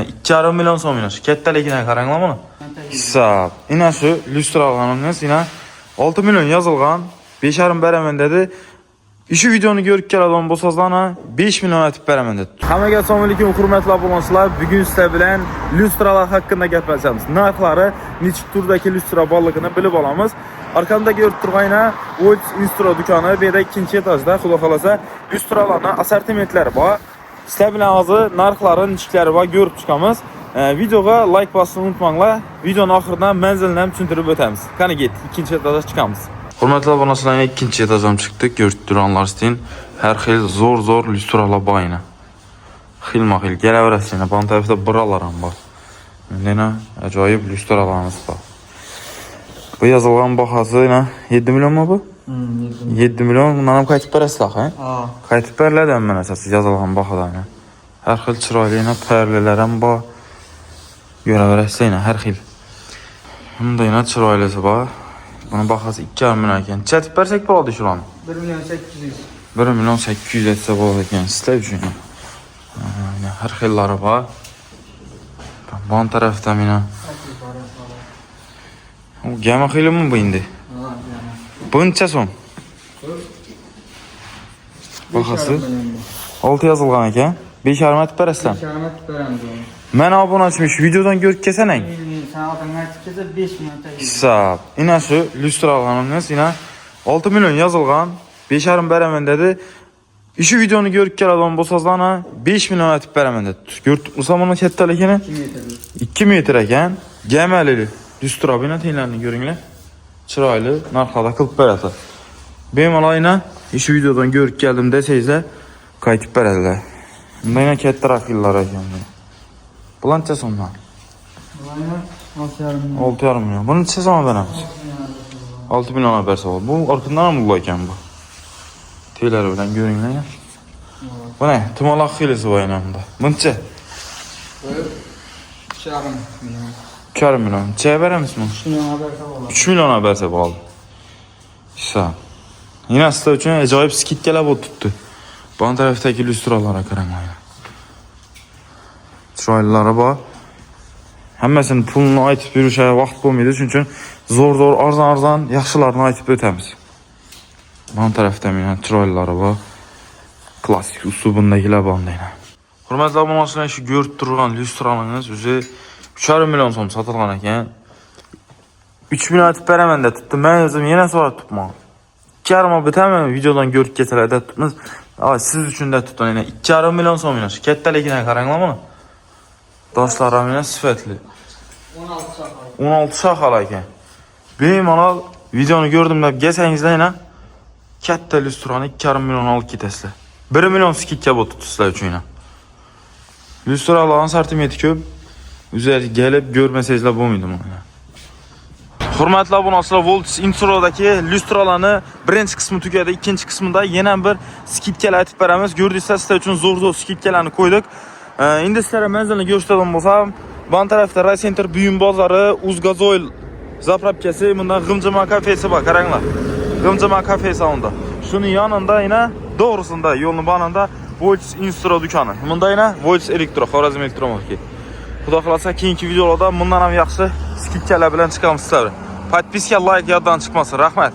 2,5 milyon so'mmish. Kattaligini qaranglar buni. Hisob. Ina shu lyustralarimiz ina 6 milyon yozilgan. 5,5 beraman dedi. Şu videonu görüp keladigan bo'lsangizlar 5 milyon aytib beraman dedi. Hammaga assalomu alaykum, hurmatli obunachilar. Bugun sizlar bilan lyustralar haqida gaplashamiz. Narxlari, nechta turdagi lyustra borligini bilib olamiz. Arkamda ko'rib turg'ayna Volt Instro do'koni, bu yerda ikkinchi etajda, xudo xolasa, lyustralarning assortimentlari bor. Sizlar bilan hozir narxlari, nechiklari bor ko'rib chiqamiz. Videoga like bosishni unutmanglar. Videoning oxiridan manzilni ham tushuntirib o'tamiz. Qani get, ikkinchi etajga chiqamiz. Hurmatli obunachilar, ikkinchi etajga chiqdik. Ko'rib turganlaringizdek, har xil zo'r lyustralar bor ina. Xilma-xil kelaverasizlar. Bu tarafda biralar ham bor. Mana ajoyib lyustralarimiz bor. Bu yozilgan bahası 7 milyon mu bu? 7 milyon. Bundan ham qaytib berasizlar, ha? Qaytib beriladi mana siz yozilgan bahadan. Har xil chiroyli perlelar ham bor. Ko'raverasizlar, har xil. Bunda chiroylisi bor. Bunun bahası 2,5 milyon ekan. Chatib bersak bo'ladi shularni. 1 milyon 800. 1 milyon 800 etse bo'ladi ekan sizlar uchun. Har xillari bor. Bu tarafda mana gama xilimi bu endi? Buncha so'm. Bahası 6 yozilgan ekan. 5,5 aytib berasizlar. 5,5 aytib beramiz. Mana obunachilar videodan ko'rib kelsanang. Sen adamga aytib kelsa 5 milyon tagi. Hisob. Ina shu lyustralarimiz ina 6 milyon yozilgan. 5,5 beraman dedi. Şu videonu ko'rib keladigan bo'lsangizlar 5 milyon aytib beraman dedi. Ko'rib turibsizlar buni kattaligini? 2 metr ekan. Gamali lyustra bina tenglarini ko'ringlar. Chiroyli narxlarda qilib beradi. Bemalol şu videodan ko'rib keldim desangizlar, qaytib beradilar. Bunda kattaroq yillar ekan. Bulancha so'mdan. 6,5 milyon. Bunu necha so'mga beramiz? 6 milyon bersa bo'ladi. Bu orqadan ham ulug' ekan bu. Teylari bilan ko'ringlar. Buna tumaloq xilisi bor yana bunda. Buncha? 3,5 milyon. 2,5 milyon. Necha beramiz buni? 3 milyon bersa bo'ladi. 3 milyon bersa bo'ladi. Hisob. Yine sizlar uchun ajoyib skidkalar bo'lib turibdi. Bu tarafdagi lyustralarga qaranglar. Chiroylilari bor. Hammasini pulni aytib berishga vaqt bo'lmaydi, shuning uchun zo'r arzon yaxshilarni aytib o'tamiz. Bu tarafda mana chiroylilari bor. Klassik uslubindagilar bor deyman. Hurmatli obunachilar, shu ko'rib turgan lyustralarimiz o'zi 3,5 milyon so'm sotilgan ekan. 3 milyon aytib beraman deb tutdim. Men o'zim yana so'rab turibman. 2,5 bitami videodan ko'rib kelsalar deb tutmiz. Siz uchun deb tutdim. Yana 2,5 milyon so'm. Kattaligini qaranglar buni. Doshlar ham sifatli. 16 shaqal ekan. Bemalol videoni ko'rdim deb gelsangizlar yana katta lyustrani 2,5 milyon olib ketasizlar. 1 milyon skidka bo'lib sizlar uchun. Lyustralarning sortimenti ko'p. O'zlari kelib ko'rmasangizlar bo'lmaydi mana. Hurmatli obunachilar, Volt Intro'dagi lyustralarni birinchi qismi tugadi, ikkinchi qismida yana bir skidkalar aytib beramiz. Ko'rdingizlar, sizlar uchun zo'r skidkalarni qo'ydik. Endi sizlarga manzilni ko'rsatadigan bo'lsam, bu tarafda Ray Center buyum bozori, Uzgazoil zapravkasi, bunda G'imjima kafesi bor, qaranglar. G'imjima kafesi unda. Shuni yonida yana to'g'risida yo'lning banida Volt Instro do'koni. Bunda yana Volt Elektro, Xorazm Elektromarket. Xudo xolasa keyingi videolarda bundan ham yaxshi skidkalar bilan chiqamiz sizlar. Podpiska, like yoddan chiqmasin. Rahmat.